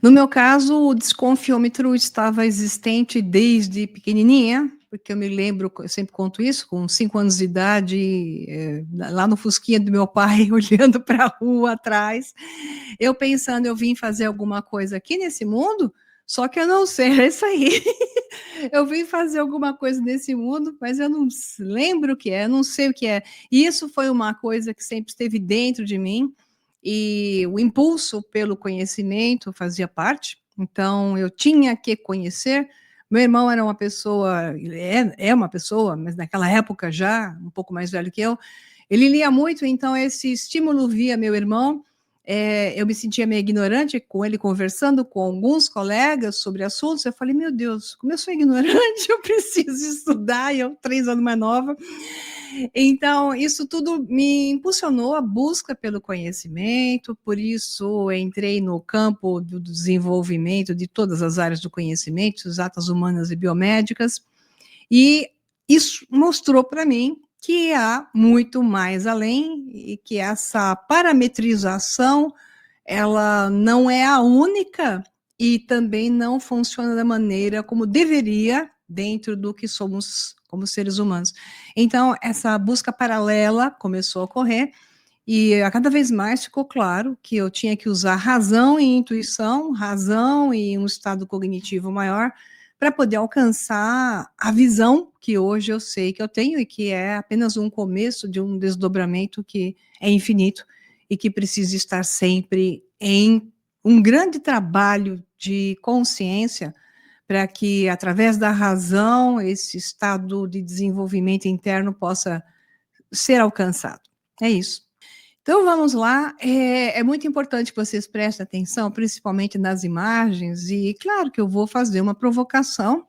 No meu caso, o desconfiômetro estava existente desde pequenininha, porque eu me lembro, eu sempre conto isso, com 5 anos de idade, lá no fusquinha do meu pai, olhando para a rua atrás, eu pensando, eu vim fazer alguma coisa aqui nesse mundo, só que eu não sei, é isso aí. Eu vim fazer alguma coisa nesse mundo, mas eu não lembro o que é, eu não sei o que é. E isso foi uma coisa que sempre esteve dentro de mim, e o impulso pelo conhecimento fazia parte, então eu tinha que conhecer. Meu irmão era uma pessoa, é uma pessoa, mas naquela época já, um pouco mais velho que eu, ele lia muito, então esse estímulo via meu irmão, eu me sentia meio ignorante com ele conversando com alguns colegas sobre assuntos, eu falei, meu Deus, como eu sou ignorante, eu preciso estudar, e eu 3 anos mais nova. Então, isso tudo me impulsionou a busca pelo conhecimento, por isso entrei no campo do desenvolvimento de todas as áreas do conhecimento, exatas humanas e biomédicas, e isso mostrou para mim que há muito mais além e que essa parametrização, ela não é a única e também não funciona da maneira como deveria dentro do que somos como seres humanos. Então, essa busca paralela começou a ocorrer e a cada vez mais ficou claro que eu tinha que usar razão e intuição, razão e um estado cognitivo maior para poder alcançar a visão que hoje eu sei que eu tenho e que é apenas um começo de um desdobramento que é infinito e que precisa estar sempre em um grande trabalho de consciência para que, através da razão, esse estado de desenvolvimento interno possa ser alcançado. É isso. Então, vamos lá. É muito importante que vocês prestem atenção, principalmente nas imagens, e claro que eu vou fazer uma provocação,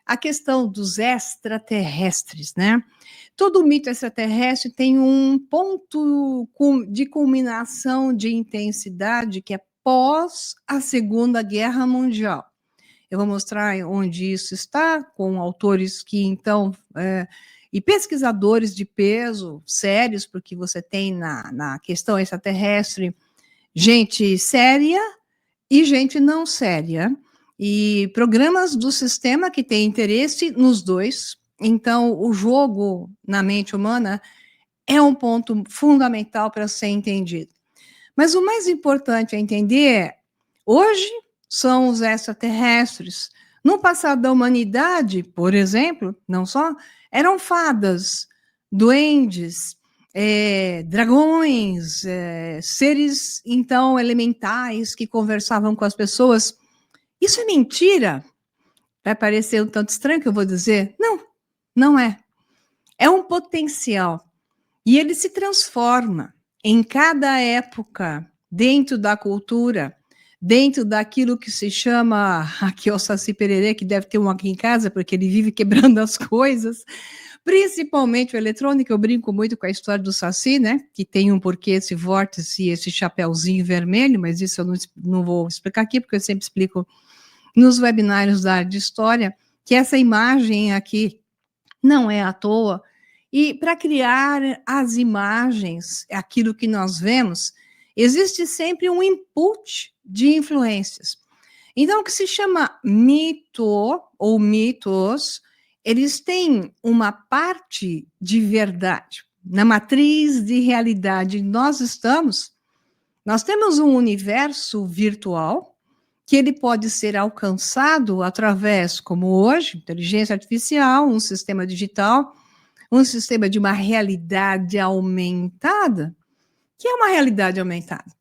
a questão dos extraterrestres, né? Todo mito extraterrestre tem um ponto de culminação de intensidade que é pós a Segunda Guerra Mundial. Eu vou mostrar onde isso está, com autores que, então, e pesquisadores de peso, sérios, porque você tem na questão extraterrestre gente séria e gente não séria, e programas do sistema que têm interesse nos dois. Então, o jogo na mente humana é um ponto fundamental para ser entendido. Mas o mais importante a entender, hoje são os extraterrestres. No passado da humanidade, por exemplo, não só, eram fadas, duendes, dragões, seres, então, elementais que conversavam com as pessoas. Isso é mentira? Vai parecer um tanto estranho que eu vou dizer? Não, não é. É um potencial. E ele se transforma em cada época, dentro da cultura, dentro daquilo que se chama, aqui é o Saci Pererê, que deve ter um aqui em casa, porque ele vive quebrando as coisas, principalmente o eletrônico. Eu brinco muito com a história do Saci, né, que tem um porquê esse vórtice e esse chapéuzinho vermelho, mas isso eu não vou explicar aqui, porque eu sempre explico nos webinários da área de história, que essa imagem aqui não é à toa. E para criar as imagens, aquilo que nós vemos, existe sempre um input de influências. Então, o que se chama mito ou mitos, eles têm uma parte de verdade. Na matriz de realidade nós estamos, nós temos um universo virtual que ele pode ser alcançado através, como hoje, inteligência artificial, um sistema digital, um sistema de uma realidade aumentada. Que é uma realidade aumentada?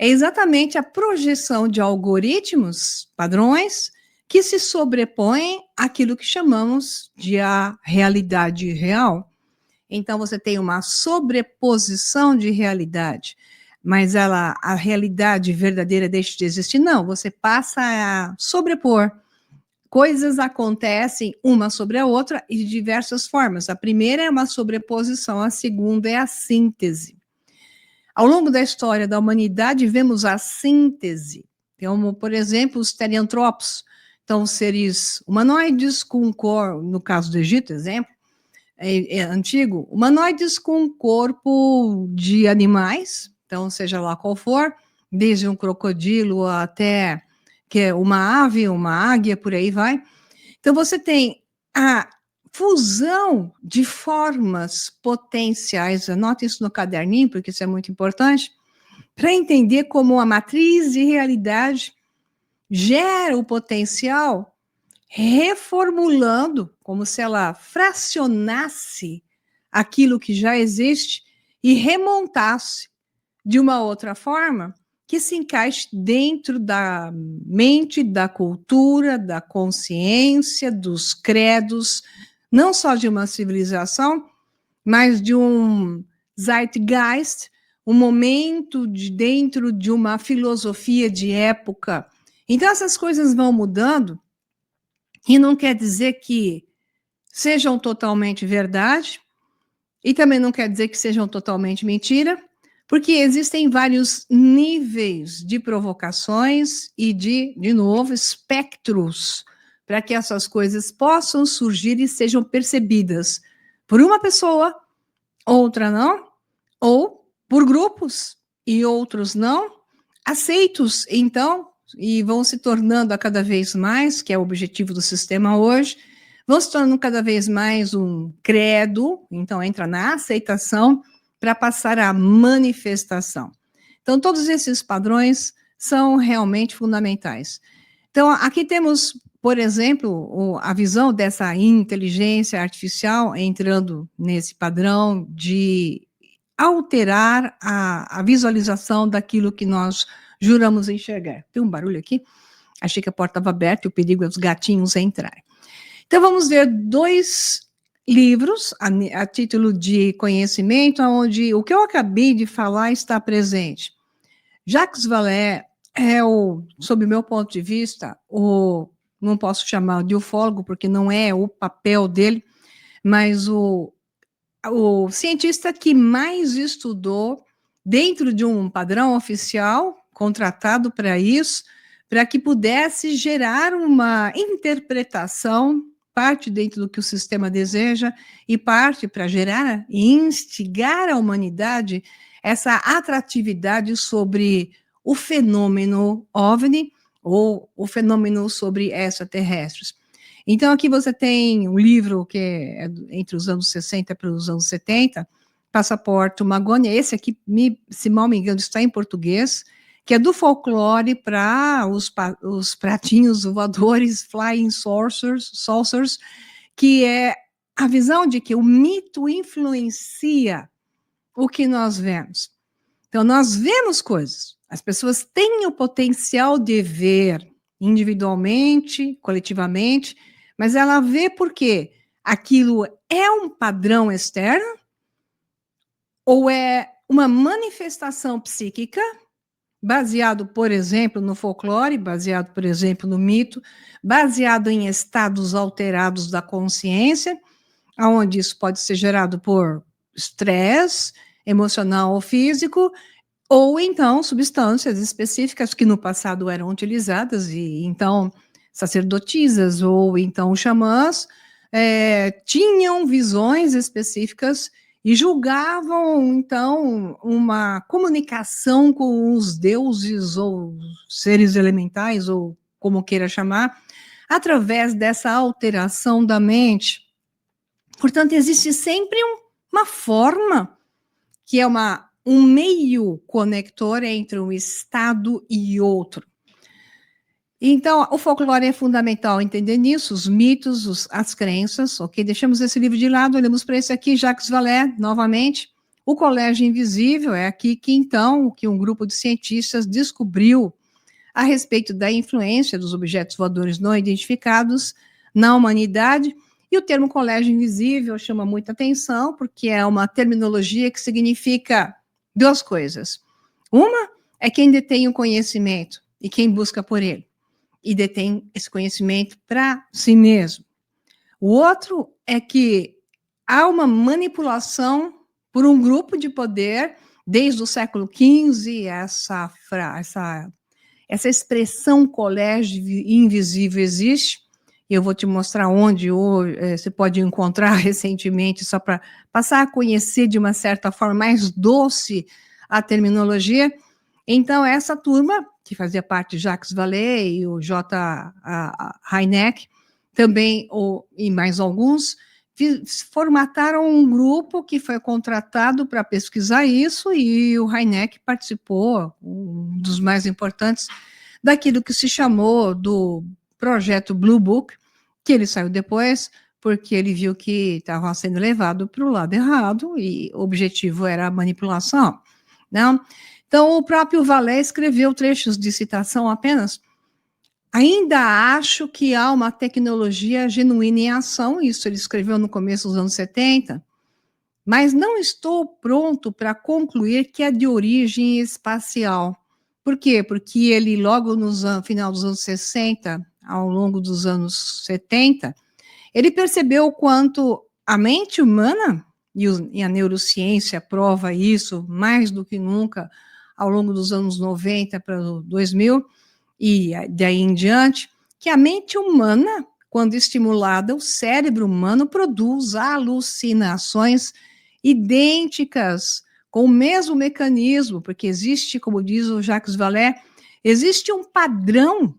É exatamente a projeção de algoritmos, padrões, que se sobrepõem àquilo que chamamos de a realidade real. Então, você tem uma sobreposição de realidade, mas a realidade verdadeira deixa de existir? Não, você passa a sobrepor. Coisas acontecem uma sobre a outra e de diversas formas. A primeira é uma sobreposição, a segunda é a síntese. Ao longo da história da humanidade, vemos a síntese, como, por exemplo, os teriantropos, então, seres humanoides com cor, no caso do Egito, exemplo, antigo, humanoides com corpo de animais, então, seja lá qual for, desde um crocodilo até que é uma ave, uma águia, por aí vai. Então, você tem a fusão de formas potenciais, anote isso no caderninho, porque isso é muito importante, para entender como a matriz de realidade gera o potencial, reformulando, como se ela fracionasse aquilo que já existe e remontasse de uma outra forma que se encaixe dentro da mente, da cultura, da consciência, dos credos, não só de uma civilização, mas de um zeitgeist, um momento dentro de uma filosofia de época. Então, essas coisas vão mudando, e não quer dizer que sejam totalmente verdade, e também não quer dizer que sejam totalmente mentira, porque existem vários níveis de provocações e de novo, espectros para que essas coisas possam surgir e sejam percebidas por uma pessoa, outra não, ou por grupos e outros não, aceitos, então, e vão se tornando a cada vez mais, que é o objetivo do sistema hoje, vão se tornando cada vez mais um credo, então entra na aceitação, para passar à manifestação. Então, todos esses padrões são realmente fundamentais. Então, aqui temos, por exemplo, a visão dessa inteligência artificial entrando nesse padrão de alterar a visualização daquilo que nós juramos enxergar. Tem um barulho aqui? Achei que a porta estava aberta e o perigo é os gatinhos entrarem. Então, vamos ver 2 livros, a título de conhecimento, onde o que eu acabei de falar está presente. Jacques Vallée é sob o meu ponto de vista, não posso chamar de ufólogo, porque não é o papel dele, mas o cientista que mais estudou dentro de um padrão oficial, contratado para isso, para que pudesse gerar uma interpretação, parte dentro do que o sistema deseja, e parte para gerar e instigar a humanidade essa atratividade sobre o fenômeno OVNI, ou o fenômeno sobre extraterrestres. Então, aqui você tem um livro que é entre os anos 60 para os anos 70, Passaporte Magônia, esse aqui, se mal me engano, está em português, que é do folclore para os pratinhos voadores, flying saucers, que é a visão de que o mito influencia o que nós vemos. Então, nós vemos coisas, as pessoas têm o potencial de ver individualmente, coletivamente, mas ela vê porque aquilo é um padrão externo ou é uma manifestação psíquica baseado, por exemplo, no folclore, baseado, por exemplo, no mito, baseado em estados alterados da consciência, onde isso pode ser gerado por estresse emocional ou físico, ou então substâncias específicas que no passado eram utilizadas, e então sacerdotisas ou então xamãs tinham visões específicas e julgavam, então, uma comunicação com os deuses ou seres elementais, ou como queira chamar, através dessa alteração da mente. Portanto, existe sempre uma forma, que é um meio conector entre um estado e outro. Então, o folclore é fundamental entender nisso, os mitos, as crenças, ok? Deixamos esse livro de lado, olhamos para esse aqui, Jacques Vallée, novamente. O Colégio Invisível é aqui que, então, que um grupo de cientistas descobriu a respeito da influência dos objetos voadores não identificados na humanidade. E o termo Colégio Invisível chama muita atenção, porque é uma terminologia que significa 2 coisas. Uma é quem detém o conhecimento e quem busca por ele, e detém esse conhecimento para si mesmo. O outro é que há uma manipulação por um grupo de poder, desde o século XV, essa expressão colégio invisível existe. Eu vou te mostrar onde você pode encontrar recentemente, só para passar a conhecer de uma certa forma mais doce a terminologia. Então, essa turma que fazia parte de Jacques Vallée, e o J. Hynek, também, e mais alguns, formataram um grupo que foi contratado para pesquisar isso, e o Hynek participou, um dos mais importantes, daquilo que se chamou do projeto Blue Book, que ele saiu depois, porque ele viu que estava sendo levado para o lado errado, e o objetivo era a manipulação, não? Então, o próprio Vallée escreveu trechos de citação apenas: ainda acho que há uma tecnologia genuína em ação, isso ele escreveu no começo dos anos 70, mas não estou pronto para concluir que é de origem espacial. Por quê? Porque ele, logo no final dos anos 60, ao longo dos anos 70, ele percebeu o quanto a mente humana, e a neurociência prova isso mais do que nunca ao longo dos anos 90 para 2000, e daí em diante, que a mente humana, quando estimulada, o cérebro humano produz alucinações idênticas, com o mesmo mecanismo, porque existe, como diz o Jacques Vallée, existe um padrão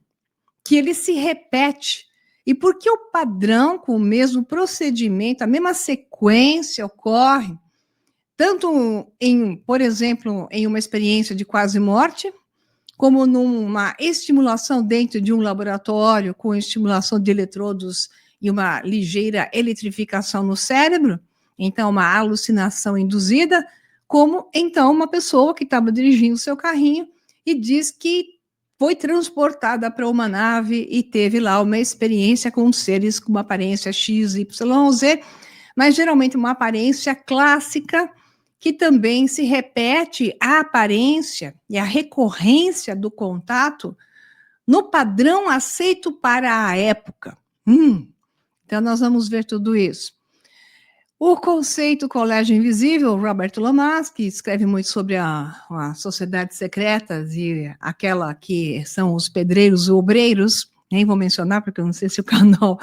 que ele se repete. E porque o padrão com o mesmo procedimento, a mesma sequência ocorre, tanto por exemplo, em uma experiência de quase morte, como numa estimulação dentro de um laboratório com estimulação de eletrodos e uma ligeira eletrificação no cérebro, então uma alucinação induzida, como então uma pessoa que estava dirigindo seu carrinho e diz que foi transportada para uma nave e teve lá uma experiência com seres com uma aparência X, Y, Z, mas geralmente uma aparência clássica, que também se repete a aparência e a recorrência do contato no padrão aceito para a época. Então, nós vamos ver tudo isso. O conceito colégio invisível, Robert Lamas, que escreve muito sobre as sociedades secretas e aquela que são os pedreiros e obreiros, nem vou mencionar porque eu não sei se o canal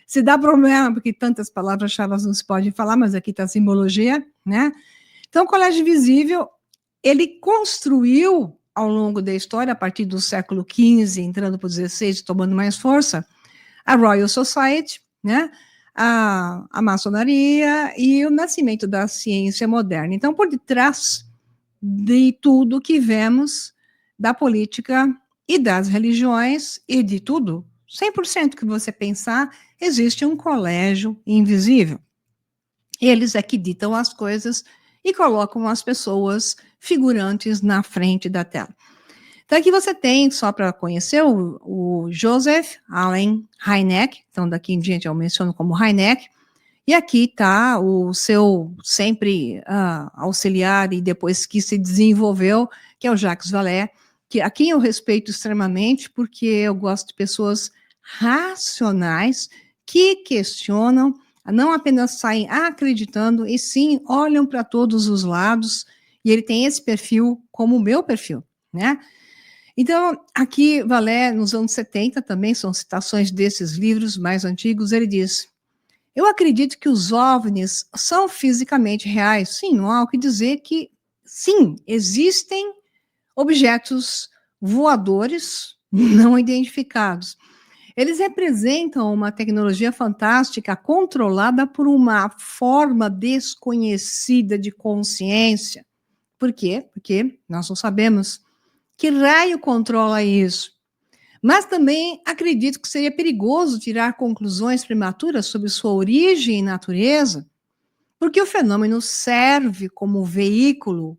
se dá problema, porque tantas palavras-chave não se pode falar, mas aqui está a simbologia, né? Então, o colégio invisível, ele construiu ao longo da história, a partir do século XV, entrando para o XVI, tomando mais força, a Royal Society, né? A maçonaria e o nascimento da ciência moderna. Então, por detrás de tudo que vemos da política e das religiões e de tudo, 100% que você pensar, existe um colégio invisível. Eles é que ditam as coisas e colocam as pessoas figurantes na frente da tela. Então, aqui você tem, só para conhecer, o Joseph Allen Hynek, então daqui em diante eu menciono como Hynek, e aqui está o seu sempre auxiliar e depois que se desenvolveu, que é o Jacques Vallée, que a quem eu respeito extremamente, porque eu gosto de pessoas racionais que questionam, não apenas saem acreditando, e sim olham para todos os lados, e ele tem esse perfil como o meu perfil, né? Então, aqui, Vallée, nos anos 70, também são citações desses livros mais antigos, ele diz: eu acredito que os OVNIs são fisicamente reais. Sim, não há o que dizer que, sim, existem objetos voadores não identificados. Eles representam uma tecnologia fantástica controlada por uma forma desconhecida de consciência. Por quê? Porque nós não sabemos que raio controla isso. Mas também acredito que seria perigoso tirar conclusões prematuras sobre sua origem e natureza, porque o fenômeno serve como veículo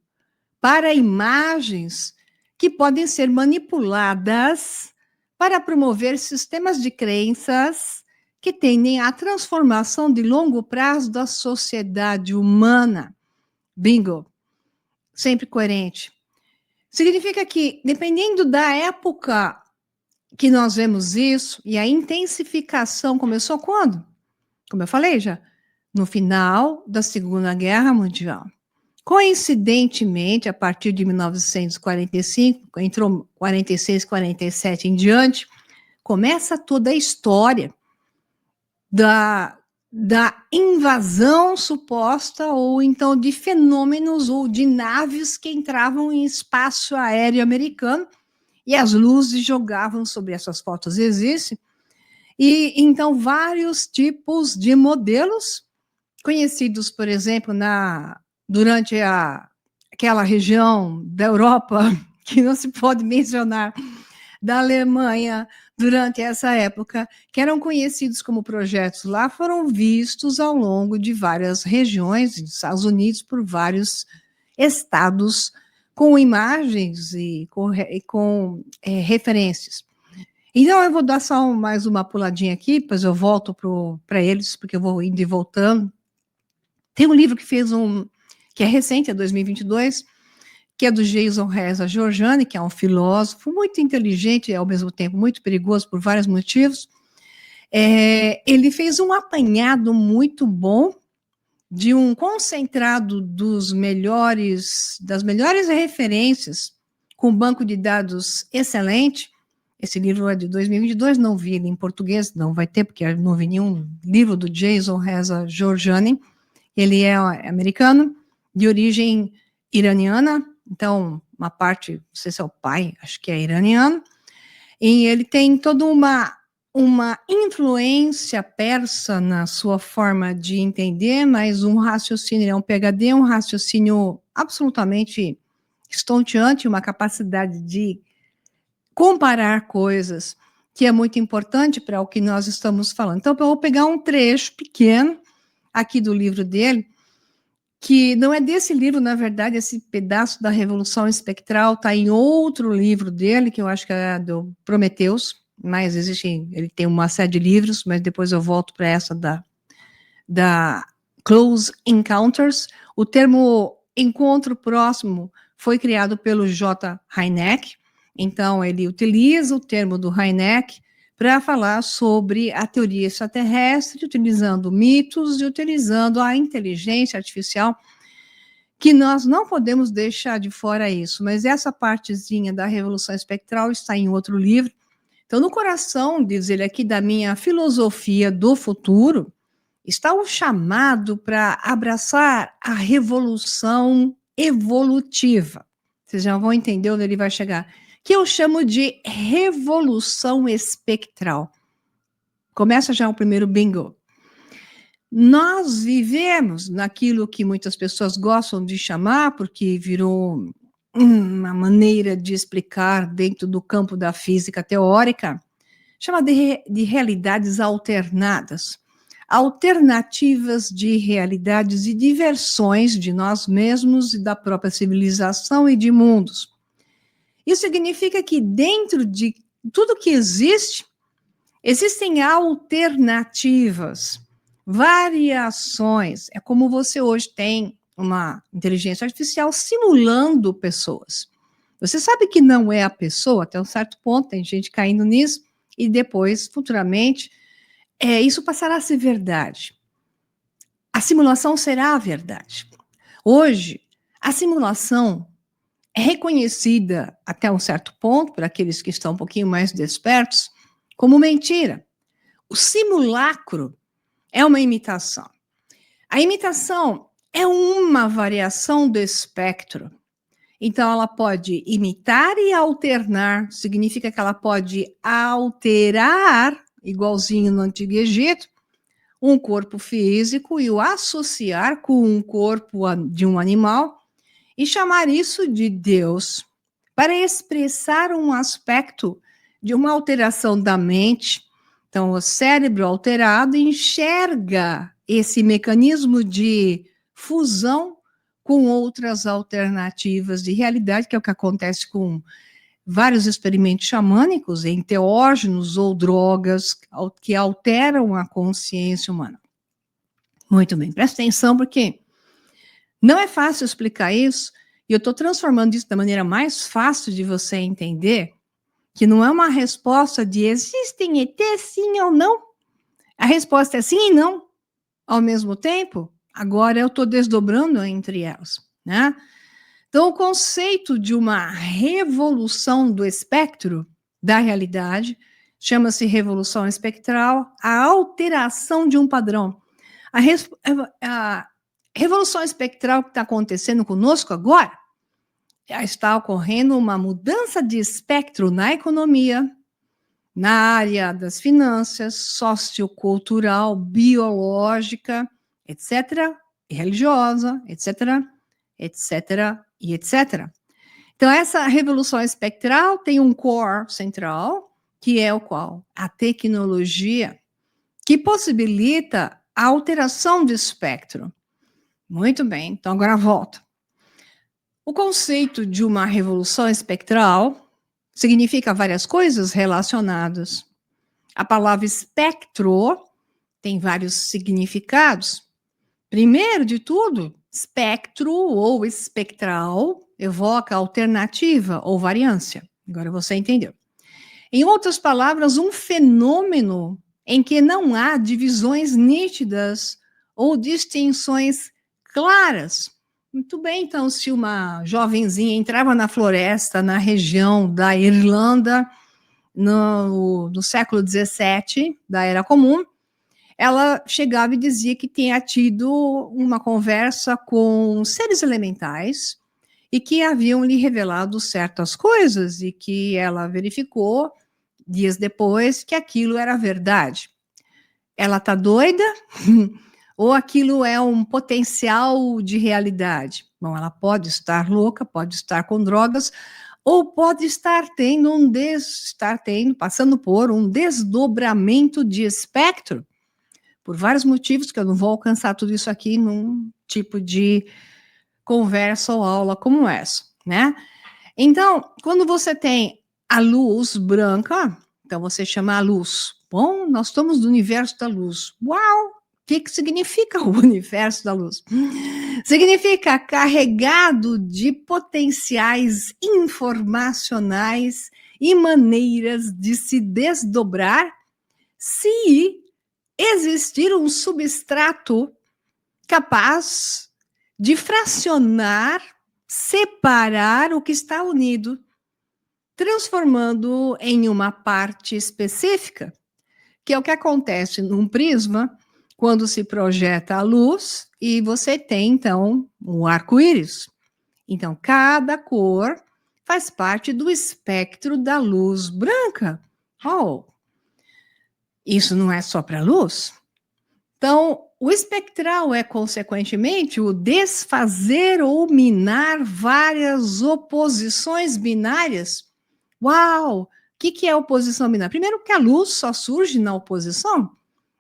para imagens que podem ser manipuladas para promover sistemas de crenças que tendem à transformação de longo prazo da sociedade humana. Bingo. Sempre coerente. Significa que, dependendo da época que nós vemos isso, e a intensificação começou quando? Como eu falei já, no final da Segunda Guerra Mundial. Coincidentemente, a partir de 1945, entrou 46, 47 em diante, começa toda a história da invasão suposta, ou então de fenômenos ou de naves que entravam em espaço aéreo americano, e as luzes jogavam sobre essas fotos. Existem, e então vários tipos de modelos conhecidos, por exemplo, durante aquela região da Europa, que não se pode mencionar, da Alemanha, durante essa época, que eram conhecidos como projetos lá, foram vistos ao longo de várias regiões dos Estados Unidos, por vários estados, com imagens e com referências. Então, eu vou dar só mais uma puladinha aqui, depois eu volto para eles, porque eu vou indo e voltando. Tem um livro que é recente, é 2022, que é do Jason Reza Giorgiani, que é um filósofo muito inteligente e, ao mesmo tempo, muito perigoso por vários motivos. Ele fez um apanhado muito bom de um concentrado das melhores referências, com um banco de dados excelente. Esse livro é de 2022, não vi ele em português, não vai ter, porque eu não vi nenhum livro do Jason Reza Giorgiani. Ele é americano, de origem iraniana, então, uma parte, não sei se é o pai, acho que é iraniano, e ele tem toda uma influência persa na sua forma de entender, mas um raciocínio, é um PhD, um raciocínio absolutamente estonteante, uma capacidade de comparar coisas, que é muito importante para o que nós estamos falando. Então, eu vou pegar um trecho pequeno aqui do livro dele, que não é desse livro, na verdade, esse pedaço da Revolução Espectral está em outro livro dele, que eu acho que é do Prometheus, mas ele tem uma série de livros, mas depois eu volto para essa da Close Encounters. O termo encontro próximo foi criado pelo J. Hynek, então ele utiliza o termo do Hynek para falar sobre a teoria extraterrestre, utilizando mitos e utilizando a inteligência artificial, que nós não podemos deixar de fora isso, mas essa partezinha da Revolução Espectral está em outro livro. Então, no coração, diz ele aqui, da minha filosofia do futuro, está o chamado para abraçar a revolução evolutiva. Vocês já vão entender onde ele vai chegar. Que eu chamo de revolução espectral. Começa já o primeiro bingo. Nós vivemos naquilo que muitas pessoas gostam de chamar, porque virou uma maneira de explicar dentro do campo da física teórica, chama de realidades alternadas. Alternativas de realidades e diversões de nós mesmos e da própria civilização e de mundos. Isso significa que dentro de tudo que existe, existem alternativas, variações. É como você hoje tem uma inteligência artificial simulando pessoas. Você sabe que não é a pessoa, até um certo ponto, tem gente caindo nisso, e depois, futuramente, isso passará a ser verdade. A simulação será a verdade. Hoje, a simulação é reconhecida até um certo ponto, por aqueles que estão um pouquinho mais despertos, como mentira. O simulacro é uma imitação. A imitação é uma variação do espectro. Então, ela pode imitar e alternar, significa que ela pode alterar, igualzinho no Antigo Egito, um corpo físico e o associar com um corpo de um animal, e chamar isso de Deus, para expressar um aspecto de uma alteração da mente. Então, o cérebro alterado enxerga esse mecanismo de fusão com outras alternativas de realidade, que é o que acontece com vários experimentos xamânicos, enteógenos ou drogas que alteram a consciência humana. Muito bem, presta atenção, porque não é fácil explicar isso, e eu estou transformando isso da maneira mais fácil de você entender, que não é uma resposta de existem ET sim ou não. A resposta é sim e não, ao mesmo tempo. Agora eu estou desdobrando entre elas, né? Então, o conceito de uma revolução do espectro da realidade chama-se revolução espectral, a alteração de um padrão. A revolução espectral que está acontecendo conosco agora Já está ocorrendo uma mudança de espectro na economia, na área das finanças, sociocultural, biológica, etc., e religiosa, etc., etc., e etc. Então, essa revolução espectral tem um core central, que é o qual? A tecnologia, que possibilita a alteração de espectro. Muito bem, então agora volta. O conceito de uma revolução espectral significa várias coisas relacionadas. A palavra espectro tem vários significados. Primeiro de tudo, espectro ou espectral evoca alternativa ou variância. Agora você entendeu. Em outras palavras, um fenômeno em que não há divisões nítidas ou distinções claras. Muito bem, então, se uma jovenzinha entrava na floresta, na região da Irlanda, no século XVII, da Era Comum, ela chegava e dizia que tinha tido uma conversa com seres elementais e que haviam lhe revelado certas coisas e que ela verificou dias depois que aquilo era verdade. Ela está doida? Ou aquilo é um potencial de realidade? Bom, ela pode estar louca, pode estar com drogas, ou pode estar passando por um desdobramento de espectro, por vários motivos que eu não vou alcançar tudo isso aqui num tipo de conversa ou aula como essa, né? Então, quando você tem a luz branca, então você chama a luz. Bom, nós estamos no universo da luz. Uau! O que significa o universo da luz? Significa carregado de potenciais informacionais e maneiras de se desdobrar se existir um substrato capaz de fracionar, separar o que está unido, transformando em uma parte específica, que é o que acontece num prisma quando se projeta a luz e você tem, então, um arco-íris. Então, cada cor faz parte do espectro da luz branca. Oh, isso não é só para a luz? Então, o espectral é, consequentemente, o desfazer ou minar várias oposições binárias. Uau! O que é oposição binária? Primeiro, que a luz só surge na oposição.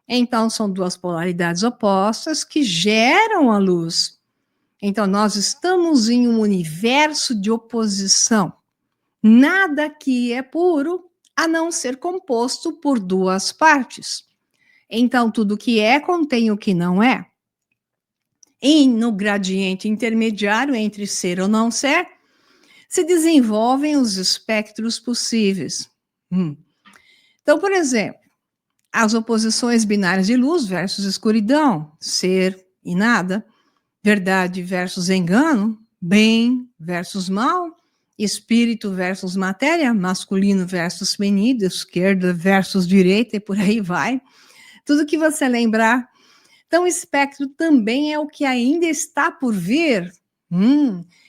Então, são duas polaridades opostas que geram a luz. Então, nós estamos em um universo de oposição. Nada que é puro, a não ser composto por duas partes. Então, tudo que é contém o que não é. E no gradiente intermediário entre ser ou não ser, se desenvolvem os espectros possíveis. Então, por exemplo, as oposições binárias de luz versus escuridão, ser e nada, verdade versus engano, bem versus mal, espírito versus matéria, masculino versus feminino, esquerda versus direita e por aí vai. Tudo que você lembrar. Então, o espectro também é o que ainda está por vir.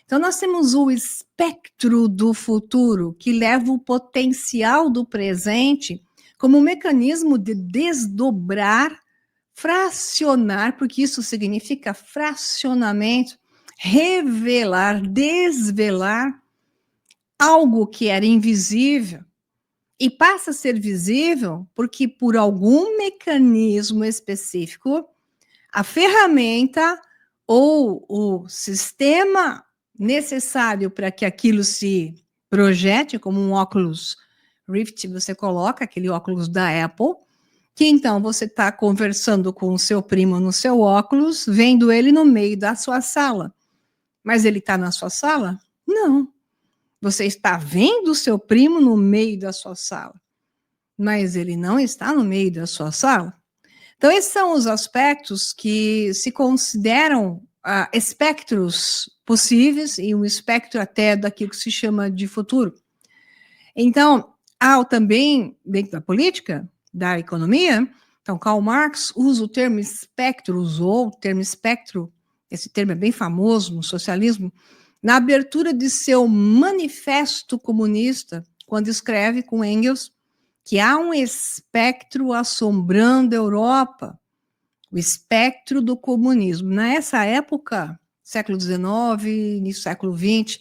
Então, nós temos o espectro do futuro, que leva o potencial do presente como um mecanismo de desdobrar, fracionar, porque isso significa fracionamento, revelar, desvelar algo que era invisível e passa a ser visível porque, por algum mecanismo específico, a ferramenta ou o sistema necessário para que aquilo se projete, como um óculos Rift, você coloca aquele óculos da Apple, que então você está conversando com o seu primo no seu óculos, vendo ele no meio da sua sala. Mas ele está na sua sala? Não. Você está vendo o seu primo no meio da sua sala, mas ele não está no meio da sua sala. Então, esses são os aspectos que se consideram espectros possíveis e um espectro até daquilo que se chama de futuro. Então, há também, dentro da política, da economia, então Karl Marx usa o termo espectro, usou o termo espectro, esse termo é bem famoso no socialismo, na abertura de seu manifesto comunista, quando escreve com Engels que há um espectro assombrando a Europa, o espectro do comunismo. Nessa época, século XIX, início do século XX,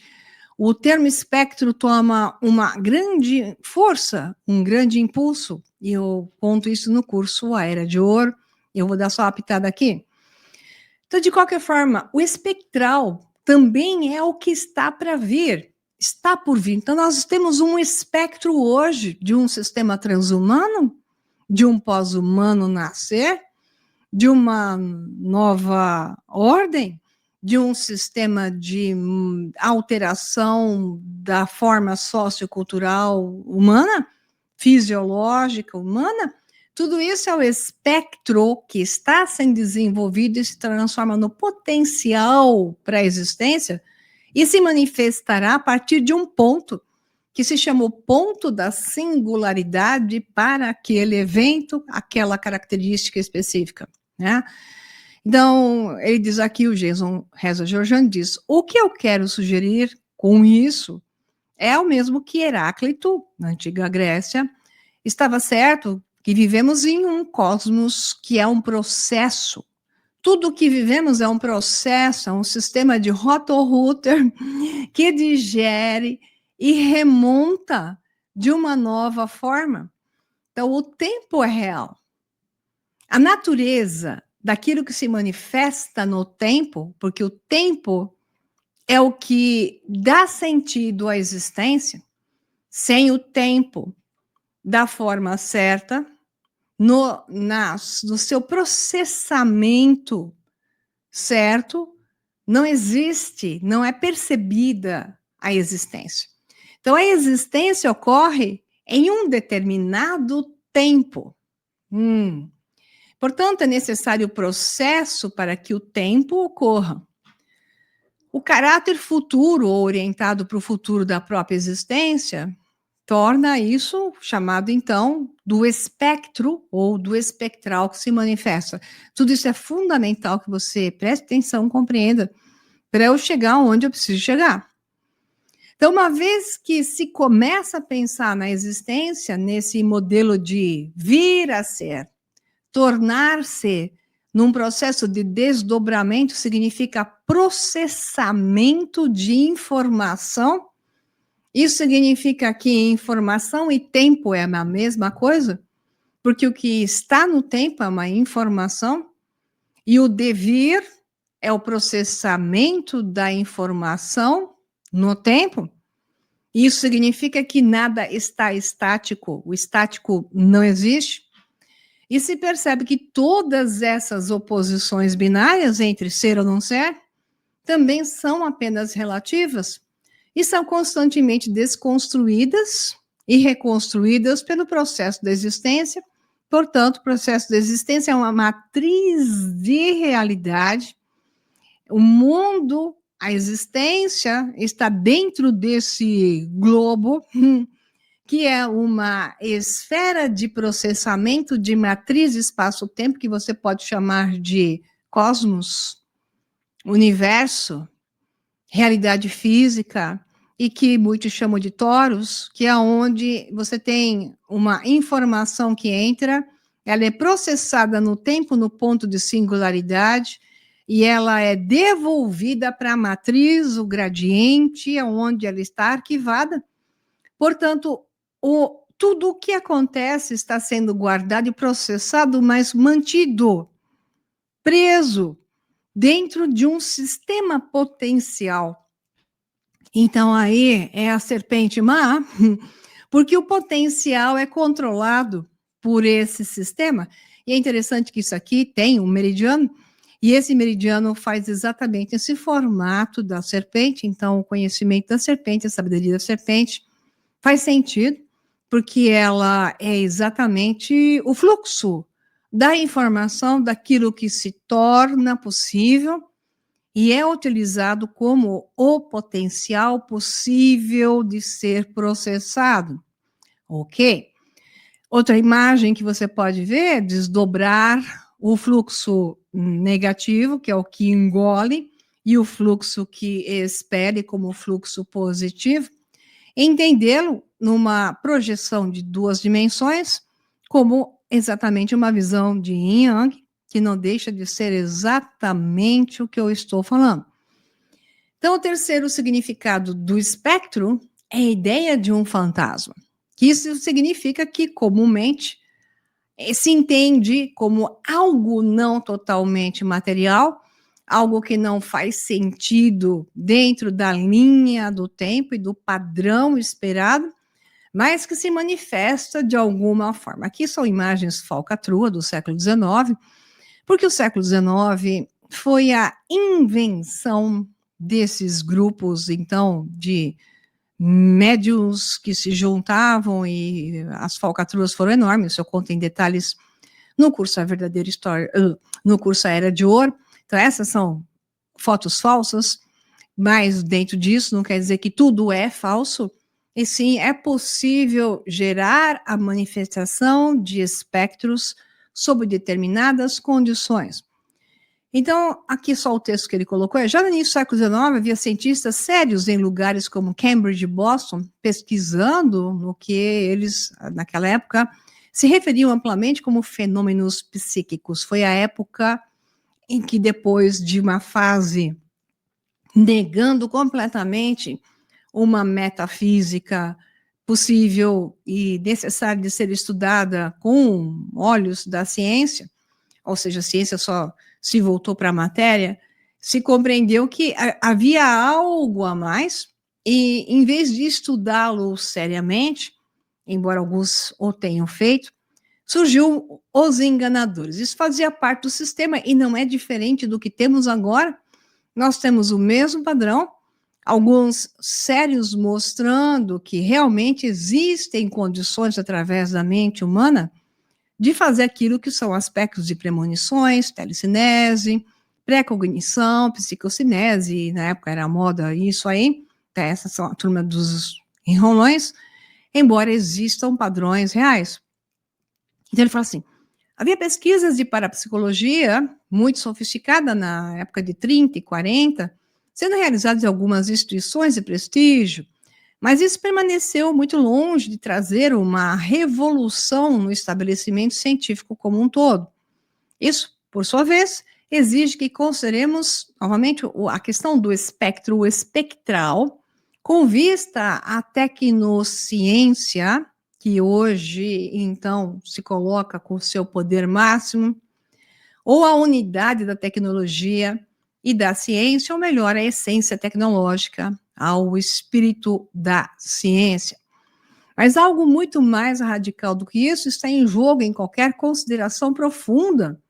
o termo espectro toma uma grande força, um grande impulso, e eu conto isso no curso A Era de Ouro, eu vou dar só uma pitada aqui. Então, de qualquer forma, o espectral também é o que está para vir, está por vir. Então, nós temos um espectro hoje de um sistema transhumano, de um pós-humano nascer, de uma nova ordem, de um sistema de alteração da forma sociocultural humana, fisiológica humana. Tudo isso é o espectro que está sendo desenvolvido e se transforma no potencial para a existência e se manifestará a partir de um ponto que se chama o ponto da singularidade para aquele evento, aquela característica específica, né? Então, ele diz aqui, o Jason Reza Georgian diz, o que eu quero sugerir com isso é o mesmo que Heráclito, na antiga Grécia, estava certo que vivemos em um cosmos que é um processo. Tudo o que vivemos é um processo, é um sistema de roto-router que digere e remonta de uma nova forma. Então, o tempo é real. A natureza daquilo que se manifesta no tempo, porque o tempo é o que dá sentido à existência, sem o tempo da forma certa, no seu processamento certo, não existe, não é percebida a existência. Então, a existência ocorre em um determinado tempo. Portanto, é necessário o processo para que o tempo ocorra. O caráter futuro, ou orientado para o futuro da própria existência, torna isso chamado, então, do espectro ou do espectral que se manifesta. Tudo isso é fundamental que você preste atenção, compreenda, para eu chegar onde eu preciso chegar. Então, uma vez que se começa a pensar na existência, nesse modelo de vir a ser, tornar-se num processo de desdobramento, significa processamento de informação. Isso significa que informação e tempo é a mesma coisa, porque o que está no tempo é uma informação, e o devir é o processamento da informação no tempo. Isso significa que nada está estático, o estático não existe. E se percebe que todas essas oposições binárias entre ser ou não ser também são apenas relativas e são constantemente desconstruídas e reconstruídas pelo processo da existência. Portanto, o processo da existência é uma matriz de realidade. O mundo, a existência, está dentro desse globo, que é uma esfera de processamento de matriz espaço-tempo, que você pode chamar de cosmos, universo, realidade física, e que muitos chamam de toros, que é onde você tem uma informação que entra, ela é processada no tempo, no ponto de singularidade, e ela é devolvida para a matriz, o gradiente, onde ela está arquivada. Portanto, tudo o que acontece está sendo guardado e processado, mas mantido, preso, dentro de um sistema potencial. Então, aí é a serpente má, porque o potencial é controlado por esse sistema. E é interessante que isso aqui tem um meridiano, e esse meridiano faz exatamente esse formato da serpente. Então, o conhecimento da serpente, a sabedoria da serpente, faz sentido, porque ela é exatamente o fluxo da informação, daquilo que se torna possível, e é utilizado como o potencial possível de ser processado. Ok? Outra imagem que você pode ver é desdobrar o fluxo negativo, que é o que engole, e o fluxo que espere como fluxo positivo, entendê-lo numa projeção de 2 dimensões, como exatamente uma visão de Yin Yang, que não deixa de ser exatamente o que eu estou falando. Então, o terceiro significado do espectro é a ideia de um fantasma, que isso significa que, comumente, se entende como algo não totalmente material, algo que não faz sentido dentro da linha do tempo e do padrão esperado, mas que se manifesta de alguma forma. Aqui são imagens falcatrua do século XIX, porque o século XIX foi a invenção desses grupos, então, de médiuns que se juntavam, e as falcatruas foram enormes. Isso eu conto em detalhes no curso A Verdadeira História, no curso A Era de Ouro. Então, essas são fotos falsas, mas dentro disso não quer dizer que tudo é falso, e sim é possível gerar a manifestação de espectros sob determinadas condições. Então, aqui só o texto que ele colocou já no início do século XIX, havia cientistas sérios em lugares como Cambridge e Boston, pesquisando no que eles, naquela época, se referiam amplamente como fenômenos psíquicos. Foi a época em que, depois de uma fase negando completamente uma metafísica possível e necessária de ser estudada com olhos da ciência, ou seja, a ciência só se voltou para a matéria, se compreendeu que havia algo a mais, e em vez de estudá-lo seriamente, embora alguns o tenham feito, surgiu os enganadores. Isso fazia parte do sistema e não é diferente do que temos agora. Nós temos o mesmo padrão, alguns sérios mostrando que realmente existem condições através da mente humana de fazer aquilo que são aspectos de premonições, telecinese, pré-cognição, psicocinese, na época era moda isso aí, essas são a turma dos enrolões, embora existam padrões reais. Então ele fala assim, havia pesquisas de parapsicologia muito sofisticada na época de 30 e 40, sendo realizadas em algumas instituições de prestígio, mas isso permaneceu muito longe de trazer uma revolução no estabelecimento científico como um todo. Isso, por sua vez, exige que consideremos, novamente, a questão do espectro espectral, com vista à tecnociência, que hoje, então, se coloca com seu poder máximo, ou a unidade da tecnologia e da ciência, ou melhor, a essência tecnológica, ao espírito da ciência. Mas algo muito mais radical do que isso está em jogo em qualquer consideração profunda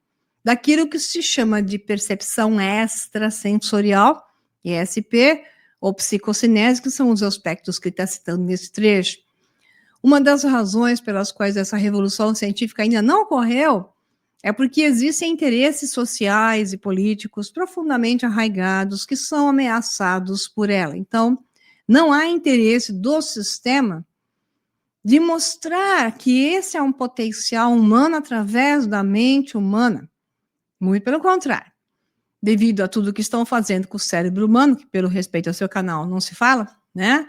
daquilo que se chama de percepção extrasensorial, ESP, ou psicocinese, que são os aspectos que ele está citando nesse trecho. Uma das razões pelas quais essa revolução científica ainda não ocorreu é porque existem interesses sociais e políticos profundamente arraigados que são ameaçados por ela. Então, não há interesse do sistema de mostrar que esse é um potencial humano através da mente humana. Muito pelo contrário. Devido a tudo que estão fazendo com o cérebro humano, que pelo respeito ao seu canal não se fala, né?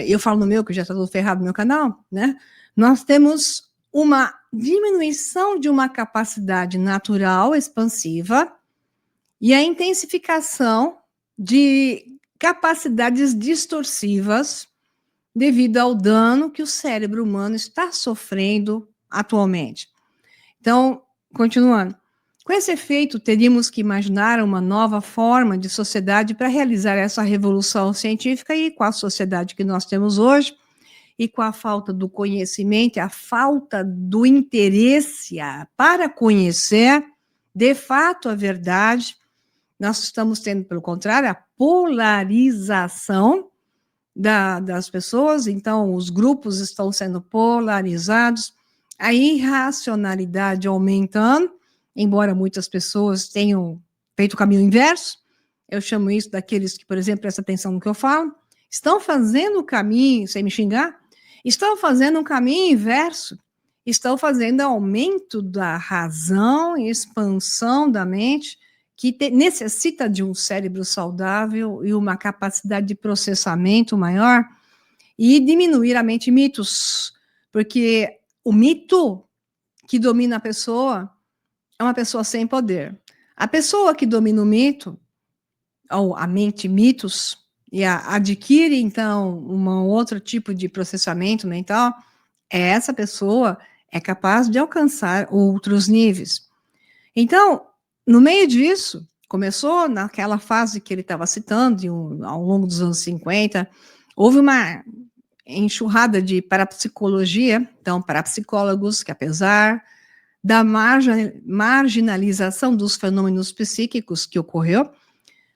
Eu falo no meu, que já está tudo ferrado no meu canal, né? Nós temos uma diminuição de uma capacidade natural expansiva e a intensificação de capacidades distorsivas devido ao dano que o cérebro humano está sofrendo atualmente. Então, continuando. Com esse efeito, teríamos que imaginar uma nova forma de sociedade para realizar essa revolução científica, e com a sociedade que nós temos hoje, e com a falta do conhecimento, a falta do interesse para conhecer, de fato, a verdade, nós estamos tendo, pelo contrário, a polarização das pessoas. Então, os grupos estão sendo polarizados, a irracionalidade aumentando, embora muitas pessoas tenham feito o caminho inverso. Eu chamo isso daqueles que, por exemplo, prestam atenção no que eu falo, estão fazendo o caminho, sem me xingar, estão fazendo um caminho inverso, estão fazendo aumento da razão e expansão da mente, que necessita de um cérebro saudável e uma capacidade de processamento maior, e diminuir a mente mitos, porque o mito que domina a pessoa é uma pessoa sem poder. A pessoa que domina o mito, ou a mente mitos, e adquire, então, um outro tipo de processamento mental, essa pessoa é capaz de alcançar outros níveis. Então, no meio disso, começou naquela fase que ele estava citando, ao longo dos anos 50, houve uma enxurrada de parapsicologia, então, parapsicólogos que, apesar da marginalização dos fenômenos psíquicos que ocorreu,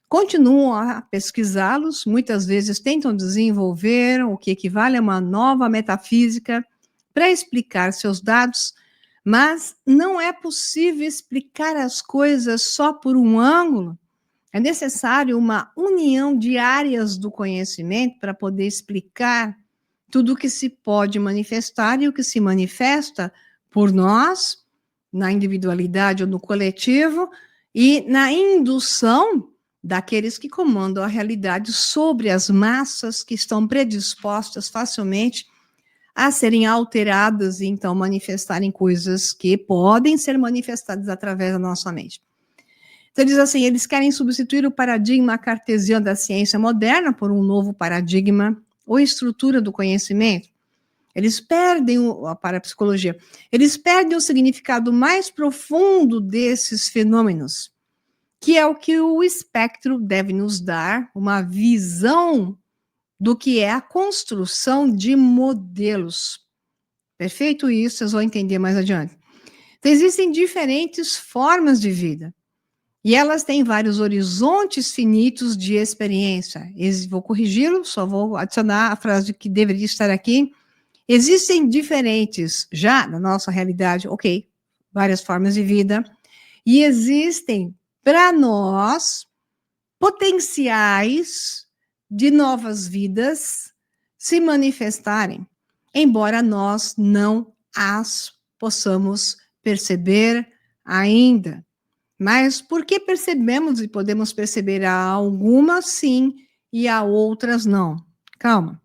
continuam a pesquisá-los, muitas vezes tentam desenvolver o que equivale a uma nova metafísica para explicar seus dados, mas não é possível explicar as coisas só por um ângulo. É necessário uma união de áreas do conhecimento para poder explicar tudo o que se pode manifestar e o que se manifesta por nós, na individualidade ou no coletivo, e na indução daqueles que comandam a realidade sobre as massas que estão predispostas facilmente a serem alteradas e então manifestarem coisas que podem ser manifestadas através da nossa mente. Então, diz assim, eles querem substituir o paradigma cartesiano da ciência moderna por um novo paradigma ou estrutura do conhecimento. Eles perdem, a parapsicologia, eles perdem o significado mais profundo desses fenômenos, que é o que o espectro deve nos dar, uma visão do que é a construção de modelos. Perfeito isso, vocês vão entender mais adiante. Então, existem diferentes formas de vida, e elas têm vários horizontes finitos de experiência. Vou corrigi-lo, só vou adicionar a frase que deveria estar aqui. Existem diferentes, já na nossa realidade, ok, várias formas de vida, e existem, para nós, potenciais de novas vidas se manifestarem, embora nós não as possamos perceber ainda. Mas porque percebemos e podemos perceber a algumas sim e a outras não? Calma.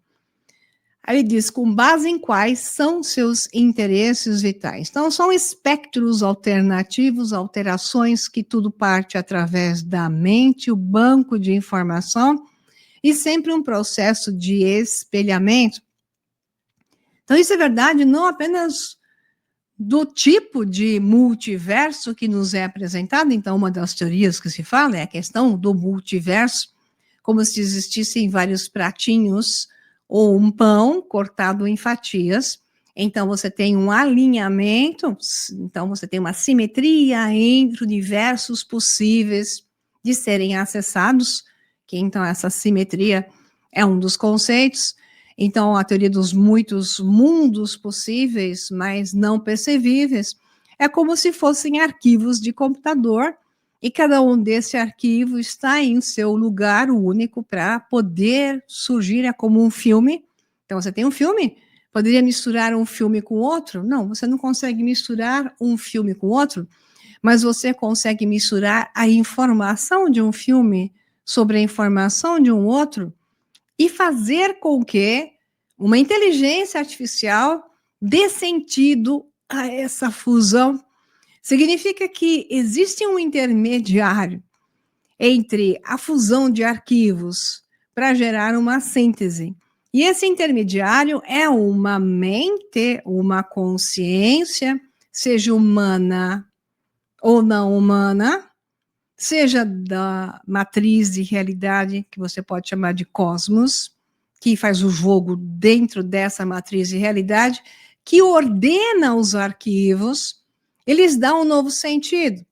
Aí ele diz, com base em quais são seus interesses vitais. Então, são espectros alternativos, alterações que tudo parte através da mente, o banco de informação, e sempre um processo de espelhamento. Então, isso é verdade não apenas do tipo de multiverso que nos é apresentado. Então, uma das teorias que se fala é a questão do multiverso, como se existissem vários pratinhos ou um pão cortado em fatias. Então, você tem um alinhamento, então você tem uma simetria entre universos possíveis de serem acessados, que então essa simetria é um dos conceitos. Então, a teoria dos muitos mundos possíveis, mas não percebíveis, é como se fossem arquivos de computador, e cada um desse arquivo está em seu lugar único para poder surgir como um filme. Então, você tem um filme, poderia misturar um filme com outro? Não, você não consegue misturar um filme com outro, mas você consegue misturar a informação de um filme sobre a informação de um outro, e fazer com que uma inteligência artificial dê sentido a essa fusão. Significa que existe um intermediário entre a fusão de arquivos para gerar uma síntese. E esse intermediário é uma mente, uma consciência, seja humana ou não humana, seja da matriz de realidade, que você pode chamar de cosmos, que faz o jogo dentro dessa matriz de realidade, que ordena os arquivos, eles dão um novo sentido.